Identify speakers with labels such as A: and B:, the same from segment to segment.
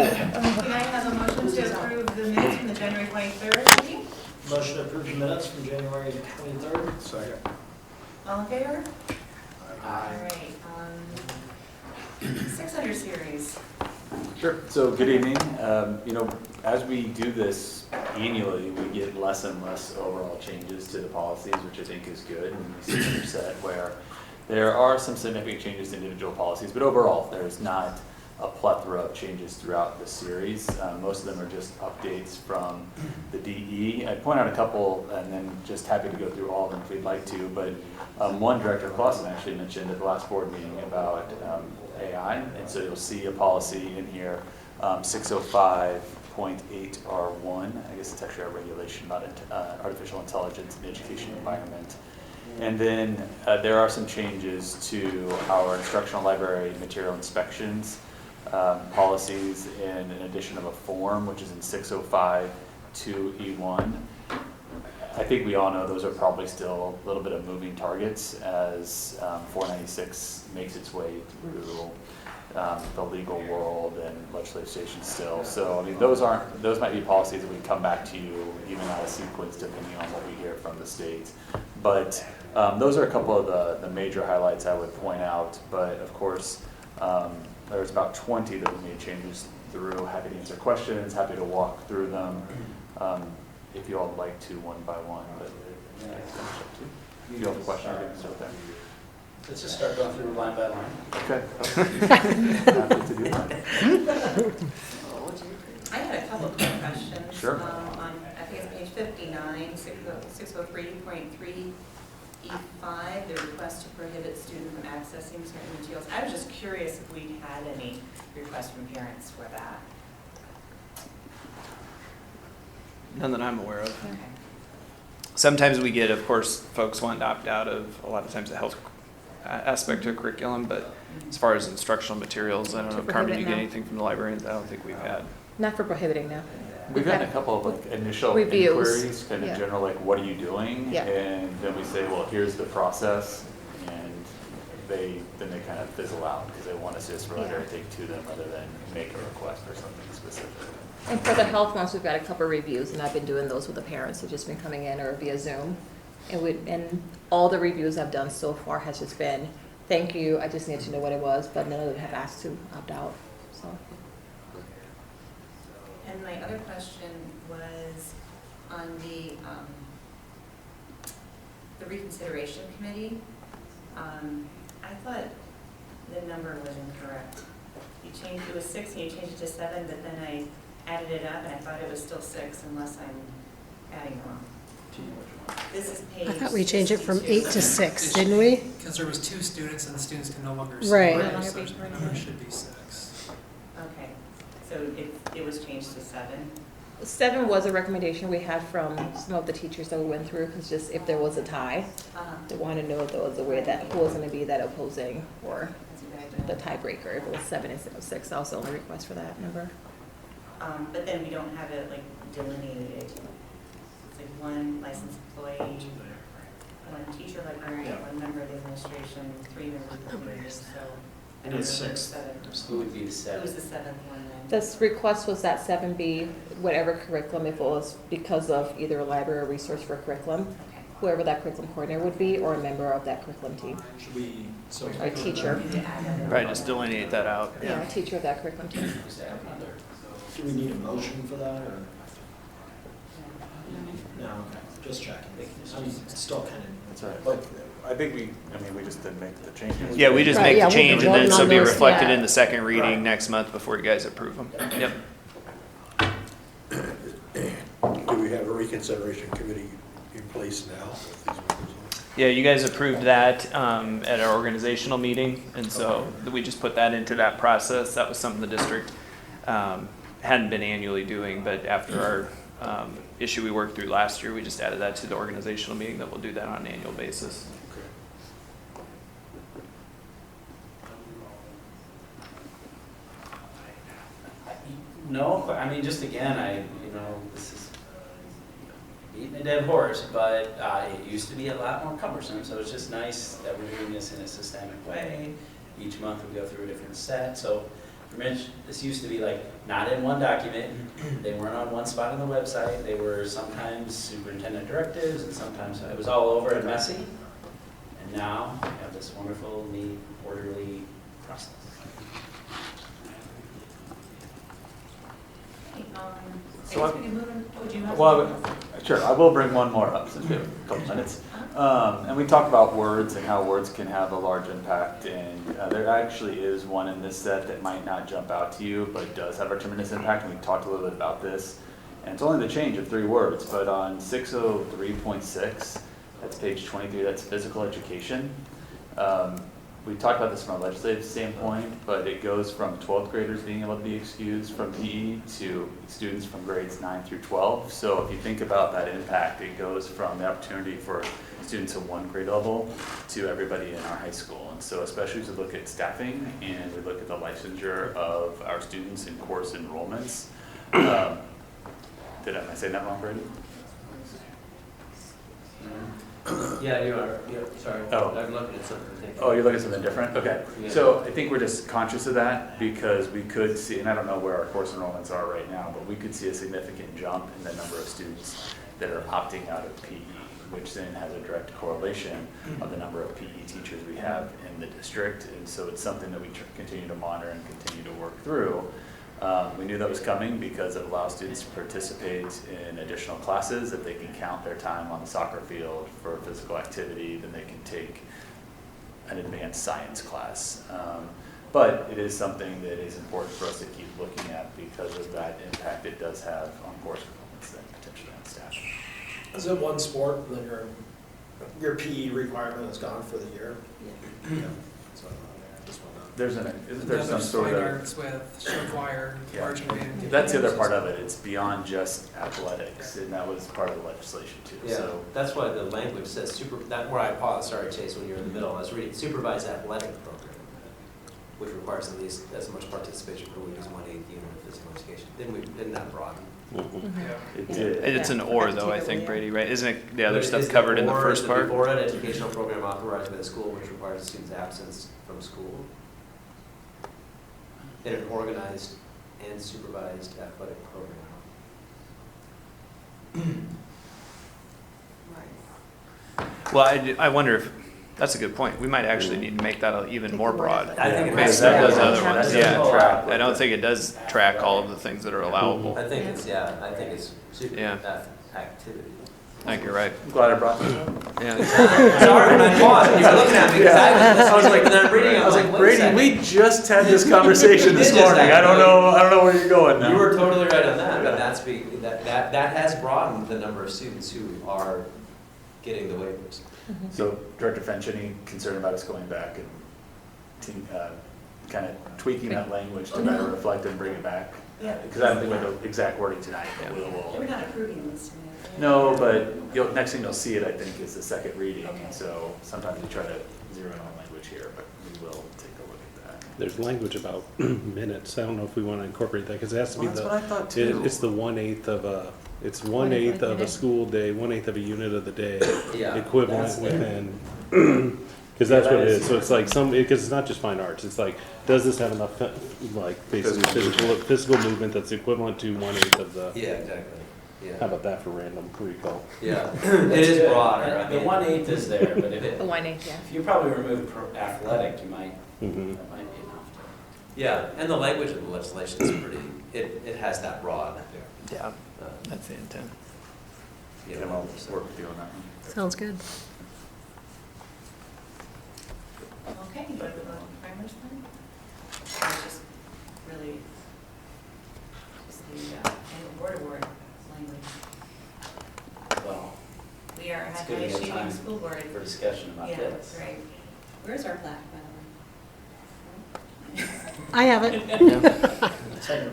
A: Can I have a motion to approve the minutes from the January 23rd meeting?
B: Motion to approve the minutes from January 23rd.
C: Second.
A: All in favor? All
B: Aye.
A: right. 600 series.
D: Sure. So good evening. As we do this annually, we get less and less overall changes to the policies, which I think is good. And we see another set where there are some significant changes to individual policies, but overall, there's not a plethora of changes throughout the series. Most of them are just updates from the DE. I'd point out a couple, and then just happy to go through all of them if we'd like to. But one, Director Clausen actually mentioned at the last board meeting about AI, and so you'll see a policy in here, 605.8R1. I guess it's actually our regulation about artificial intelligence in the education environment. And then there are some changes to our instructional library material inspections policies in addition of a form, which is in 605.2E1. I think we all know those are probably still a little bit of moving targets as 496 makes its way through the legal world and legislative station still. So I mean, those might be policies that we come back to you even out of sequence depending on what we hear from the state. But those are a couple of the major highlights I would point out. But of course, there's about 20 that we made changes through. Happy to answer questions, happy to walk through them. If you all would like to one by one, but yeah, if you have a question, I can start there.
B: Let's just start going through line by line.
D: Okay. Happy to do that.
A: I had a couple of quick questions.
D: Sure.
A: On, I think it's page 59, 603.3E5, the request to prohibit students from accessing certain materials. I was just curious if we had any requests from parents for that.
E: None that I'm aware of.
A: Okay.
E: Sometimes we get, of course, folks want to opt out of a lot of times the health aspect of curriculum, but as far as instructional materials, I don't know if Carmen, you get anything from the librarians? I don't think we've had.
F: Not for prohibiting now.
D: We've had a couple of like initial
F: Reviews.
D: inquiries, kind of
F: Yeah.
D: general, like, what are you doing?
F: Yeah.
D: And then we say, well, here's the process, and then they kind of fizzle out because they want us to just rather take to them rather than make a request for something specific.
F: And for the health ones, we've got a couple of reviews, and I've been doing those with the parents who've just been coming in or via Zoom. And all the reviews I've done so far has just been, thank you, I just need to know what it was, but none of them have asked to opt out, so.
A: And my other question was on the reconsideration committee. I thought the number was incorrect. You changed, it was 6 and you changed it to 7, but then I added it up and I thought it was still 6 unless I'm adding wrong. This is page
G: I thought we changed it from
A: 62.
G: 8 to 6, didn't we?
H: Because there was 2 students and the students can no longer
G: Right.
H: serve,
A: No longer
H: so
A: be
H: the number
A: permanent.
H: should be 6.
A: Okay, so it was changed to 7.
F: 7 was a recommendation we had from some of the teachers that we went through, because just if there was a tie, they wanted to know if there was a way that, who was going to be that opposing or
A: That's what I
F: the
A: did.
F: tiebreaker, if it was 7 instead of 6. That was the only request for that number.
A: But then we don't have it like delineated. It's like one licensed employee, one teacher librarian, one member of the administration, 3 members of the committee, so.
B: And it's 6.
A: 7.
B: Who would be the
A: Who was
B: 7th?
A: the 7th one then?
F: This request was that 7B, whatever curriculum, if it was because of either a library or resource for curriculum,
A: Okay.
F: whoever that curriculum coordinator would be, or a member of that curriculum team,
B: Should we, so.
F: or a teacher.
A: Need to add that in.
E: Probably just delineate that out.
F: Yeah, a teacher of that curriculum team.
B: Do we need a motion for that, or? No, okay, just checking. I'm still kind of.
D: That's right. But I think we just didn't make the changes.
E: Yeah, we just
G: Right,
E: make
G: yeah,
E: the
G: we'll be
E: change and then
G: voting
E: this will
G: on
E: be
G: those.
E: reflected
F: Yeah.
E: in the second reading
D: Right.
E: next month before you guys approve them. Yep.
C: Do we have a reconsideration committee in place now with these members on?
E: Yeah, you guys approved that at our organizational meeting, and so we just put that into that process. That was something the district hadn't been annually doing, but after our issue we worked through last year, we just added that to the organizational meeting that we'll do that on an annual basis.
I: No, but I mean, just again, this is beating a dead horse, but it used to be a lot more cumbersome, so it's just nice that we're doing this in a systemic way. Each month we go through a different set, so Mitch, this used to be like, not in one document, they weren't on one spot on the website, they were sometimes superintendent directives, and sometimes it was all over and messy. And now, we have this wonderful, neat, orderly process.
A: Okay,
D: So
A: I guess we can move on. Oh, do you have
D: Well,
A: something else?
D: sure, I will bring one more up since we have a couple minutes. And we talked about words and how words can have a large impact, and there actually is one in this set that might not jump out to you, but does have a tremendous impact, and we talked a little bit about this. And it's only the change of 3 words, but on 603.6, that's page 23, that's physical education. We talked about this from a legislative standpoint, but it goes from 12th graders being able to be excused from PE to students from grades 9 through 12. So if you think about that impact, it goes from the opportunity for students at 1 grade level to everybody in our high school. And so especially as we look at staffing and we look at the licensure of our students in course enrollments. Am I saying that wrong, Brady?
J: Yeah, you are, yeah, sorry.
D: Oh.
J: I'm looking at something. thinking.
D: Oh, you're looking at something different? Okay.
J: Yeah.
D: So I think we're just conscious of that because we could see, and I don't know where our course enrollments are right now, but we could see a significant jump in the number of students that are opting out of PE, which then has a direct correlation of the number of PE teachers we have in the district. And so it's something that we continue to monitor and continue to work through. We knew that was coming because it allows students to participate in additional classes, that they can count their time on the soccer field for physical activity, then they can take an advanced science class. But it is something that is important for us to keep looking at because of that impact it does have on course performance and potentially on staff.
B: Is it one sport, and then your PE requirement is gone for the year? Yeah. So, this one,
D: Isn't there some sort
H: Fine
D: of,
H: arts with show choir,
D: Yeah.
H: marching band.
D: that's the other part of it, it's beyond just athletics, and that was part of the legislation too,
J: Yeah,
D: so.
J: that's why the language says that where I paused, sorry Chase, when you were in the middle, I was reading supervised athletic program, which requires at least as much participation per week as 1/8 unit of physical education. Didn't that broaden?
D: It
H: Yeah.
D: did.
E: It's an or though, I think, Brady, right? Isn't it the other
J: But
E: stuff
J: is
E: covered in the
J: or-
E: first part?
J: Or an educational program authorized by the school which requires a student's absence from school in an organized and supervised athletic program.
E: Well, I wonder if, that's a good point. We might actually need to make that even more broad.
J: I think it
E: Based
J: makes
E: on those
J: sense.
E: other
J: That
E: ones,
J: doesn't
E: yeah.
J: track
E: I don't think it does track all of the things that are allowable.
J: I think it's super
E: Yeah.
J: activity.
E: I think you're right.
D: I'm glad I brought this up.
E: Yeah.
J: Sorry, when I paused, you were looking at me, because I was like, then I'm reading, I was like, wait a
D: Brady,
J: second.
D: we just had this conversation
J: We
D: this
J: did just
D: morning,
J: have
D: I don't
J: it.
D: know where you're going now.
J: You were totally right on that, but that has broadened the number of students who are getting the waivers.
D: So Director Finch, any concern about us going back and kind of tweaking that language to better reflect and bring it back?
A: Yeah.
D: Because I don't think we have the exact wording tonight, but we
A: We're
D: will.
A: not approving this tonight.
D: No, but next thing you'll see it, I think, is the second reading.
A: Okay.
D: So sometimes we try to zero in on language here, but we will take a look at that.
K: There's language about minutes. I don't know if we want to incorporate that because it has to be
D: Well, that's what I thought too.
K: it's the 1/8 of a, it's 1/8 of a school day, 1/8 of a unit of the day
J: Yeah.
K: equivalent
J: that's-
K: within. Because that's what it is. So it's like because it's not just fine arts. It's like, does this have enough, like, basically physical movement that's equivalent to 1/8 of the,
J: Yeah, exactly,
K: how
J: yeah.
K: about that for random recall?
J: Yeah, it is broader. I
I: The
J: mean,
I: 1/8 is there, but if
F: The
I: it,
F: 1/8, yeah.
I: if you probably remove athletic, you might,
K: Mm-hmm.
I: that might be enough to.
J: Yeah, and the language of the legislation is pretty, it has that broad.
E: Yeah, that's the intent.
J: you
D: And
J: know,
D: I'll work with you on that one.
G: Sounds good.
A: Okay, you want to go on to primers then? It's just really, just the annual board award language.
I: Well,
A: We are a
I: It's
A: high
I: good to get
A: achieving
I: time
A: school board.
I: for discussion about
A: Yeah,
I: this.
A: that's right. Where's our plaque, by the way?
G: I have it.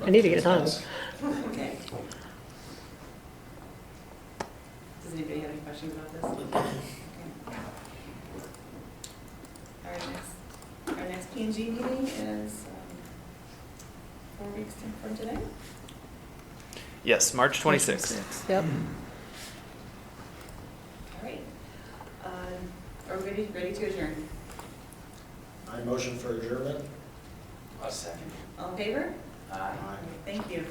G: I need to get it hung.
A: Okay. Does anybody have any questions about this? Okay. Our next P&G meeting is 4 weeks from today.
E: Yes, March 26th.
G: Yep.
A: All right. Are we ready to adjourn?
B: I motion for adjournment.
I: A second.
A: All in favor?
I: Aye.
A: Thank you.